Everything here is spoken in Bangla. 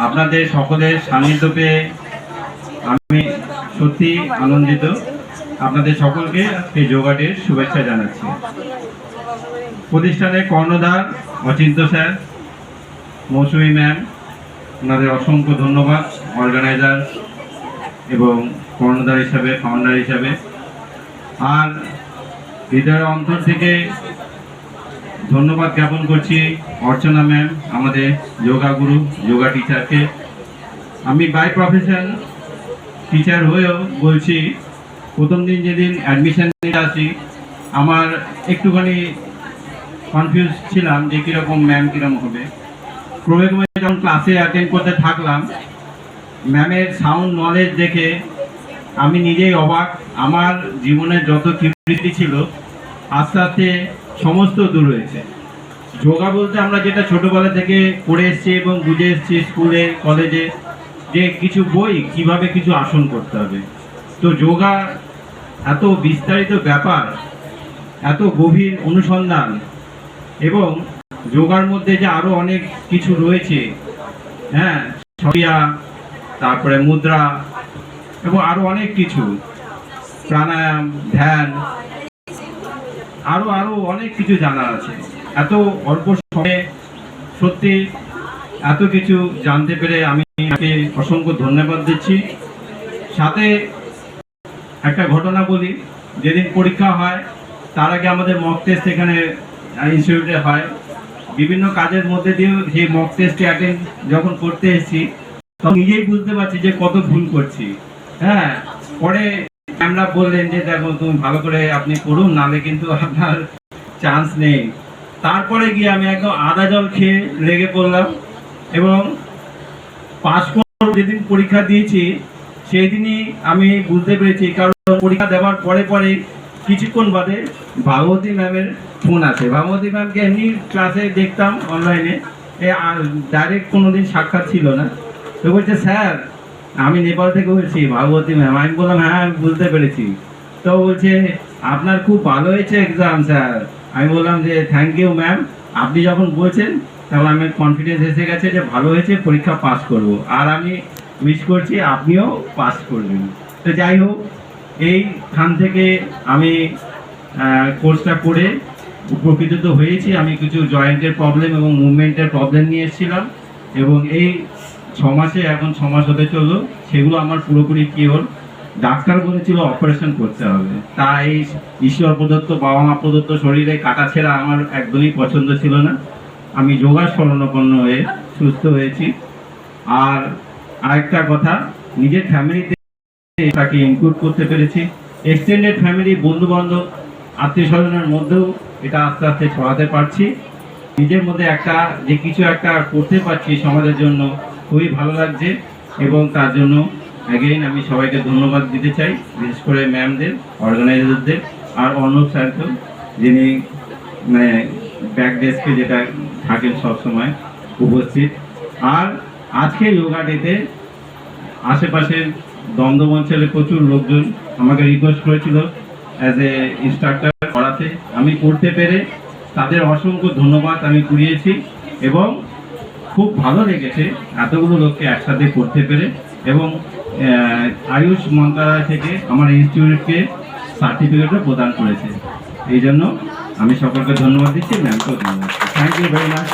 আপনাদের সকলের সান্নিধ্য পেয়ে আমি সত্যি আনন্দিত। আপনাদের সকলকে এই যোগা ডের শুভেচ্ছা জানাচ্ছি। প্রতিষ্ঠানের কর্ণধার অচিন্ত স্যার, মৌসুমী ম্যাম, ওনাদের অসংখ্য ধন্যবাদ অর্গানাইজার এবং কর্ণধার হিসাবে, ফাউন্ডার হিসাবে। আর হৃদয়ের অন্তর থেকে ধন্যবাদ জ্ঞাপন করছি অর্চনা ম্যাম, আমাদের যোগা গুরু, যোগা টিচারকে। আমি বাই প্রফেশন টিচার হয়েও বলছি, প্রথম দিন যেদিন অ্যাডমিশন নিতে আসি আমার একটুখানি কনফিউজ ছিলাম যে কীরকম ম্যাম কীরকম হবে। ক্রমে ক্রমে যখন ক্লাসে অ্যাটেন্ড করতে থাকলাম, ম্যামের সাউন্ড নলেজ দেখে আমি নিজেই অবাক। আমার জীবনের যত কিউরিয়াসিটি ছিল আস্তে আস্তে সমস্ত দূর হয়েছে। যোগা বলতে আমরা যেটা ছোটোবেলা থেকে পড়ে এসেছি এবং বুঝে এসেছি স্কুলে কলেজে, যে কিছু বই কিভাবে কিছু আসন করতে হবে। তো যোগা এত বিস্তারিত ব্যাপার, এত গভীর অনুসন্ধান, এবং যোগার মধ্যে যে আরও অনেক কিছু রয়েছে, হ্যাঁ, ক্রিয়া, তারপরে মুদ্রা এবং আরও অনেক কিছু, প্রাণায়াম, ধ্যান, আরও অনেক কিছু জানার আছে। এত অল্প সময়ে সত্যি এত কিছু জানতে পেরে আমি অসংখ্য ধন্যবাদ দিচ্ছি। সাথে একটা ঘটনা বলি, যেদিন পরীক্ষা হয় তার আগে আমাদের মক টেস্ট এখানে ইনস্টিটিউটে হয়। বিভিন্ন কাজের মধ্যে দিয়েও সেই মক টেস্টে অ্যাটেন্ড যখন করতে এসেছি তখন নিজেই বুঝতে পারছি যে কত ভুল করছি। হ্যাঁ, পরে ম্যামরা বললেন যে দেখো তুমি ভালো করে আপনি করুন, নাহলে কিন্তু আপনার চান্স নেই। তারপরে গিয়ে আমি একদম আদা জল খেয়ে লেগে পড়লাম এবং পাস করে যেদিন পরীক্ষা দিয়েছি সেই দিনই আমি বুঝতে পেরেছি, কারণ পরীক্ষা দেওয়ার পরে পরে কিছুক্ষণ বাদে ভাগবতী ম্যামের ফোন আসে। ভাগবতী ম্যামকে এমনি ক্লাসে দেখতাম অনলাইনে, আর ডাইরেক্ট কোনোদিন সাক্ষাৎ ছিল না। তো বলছে স্যার আমি নেপাল থেকে বলছি, ভাগবতী ম্যাম। আমি বললাম হ্যাঁ আমি বুঝতে পেরেছি। তো বলছে আপনার খুব ভালো হয়েছে এক্সাম স্যার। আমি বললাম যে থ্যাংক ইউ ম্যাম, আপনি যখন বলছেন তখন আমার কনফিডেন্স এসে গেছে যে ভালো হয়েছে, পরীক্ষা পাস করব। আর আমি উইশ করছি আপনিও পাস করবেন। তো যাই হোক, এইখান থেকে আমি কোর্সটা করে উপকৃত তো হয়েছি। আমি কিছু জয়েন্টের প্রবলেম এবং মুভমেন্টের প্রবলেম নিয়ে এসেছিলাম, এবং এই 6 মাসে, এখন 6 মাস হতে চললো, সেগুলো আমার পুরোপুরি কিওর। ডাক্তার বলেছিল অপারেশন করতে হবে। তাই ঈশ্বর প্রদত্ত, বাবা মা প্রদত্ত শরীরে কাটা ছেঁড়া আমার একদমই পছন্দ ছিল না। আমি যোগার শরণাপন্ন হয়ে সুস্থ হয়েছি। আর আরেকটা কথা, নিজের ফ্যামিলিতে তাকে ইনক্লুড করতে পেরেছি। এক্সটেন্ডেড ফ্যামিলি, বন্ধু বান্ধব, আত্মীয় স্বজনের মধ্যেও এটা আস্তে আস্তে ছড়াতে পারছি। নিজের মধ্যে একটা যে কিছু একটা করতে পারছি সমাজের জন্য, খুবই ভালো লাগছে। এবং তার জন্য অ্যাগেইন আমি সবাইকে ধন্যবাদ দিতে চাই, বিশেষ করে ম্যামদের, অর্গানাইজারদের, আর অর্ণব স্যারকেও, যিনি মানে ব্যাক ডেস্কে যেটা থাকেন সবসময় উপস্থিত। আর আজকে যোগা ডেতে আশেপাশের দমদম অঞ্চলে প্রচুর লোকজন আমাকে রিকোয়েস্ট করেছিল অ্যাজ এ ইনস্ট্রাক্টর করাতে। আমি করতে পেরে তাদের অসংখ্য ধন্যবাদ আমি কুড়িয়েছি, এবং খুব ভালো লেগেছে এতগুলো লোককে একসাথে করতে পেরে। এবং আয়ুষ মন্ত্রণালয় থেকে আমার ইনস্টিটিউটকে সার্টিফিকেটও প্রদান করেছে। এই জন্য আমি সকলকে ধন্যবাদ দিচ্ছি, ম্যামকেও ধন্যবাদ। Thank you very much.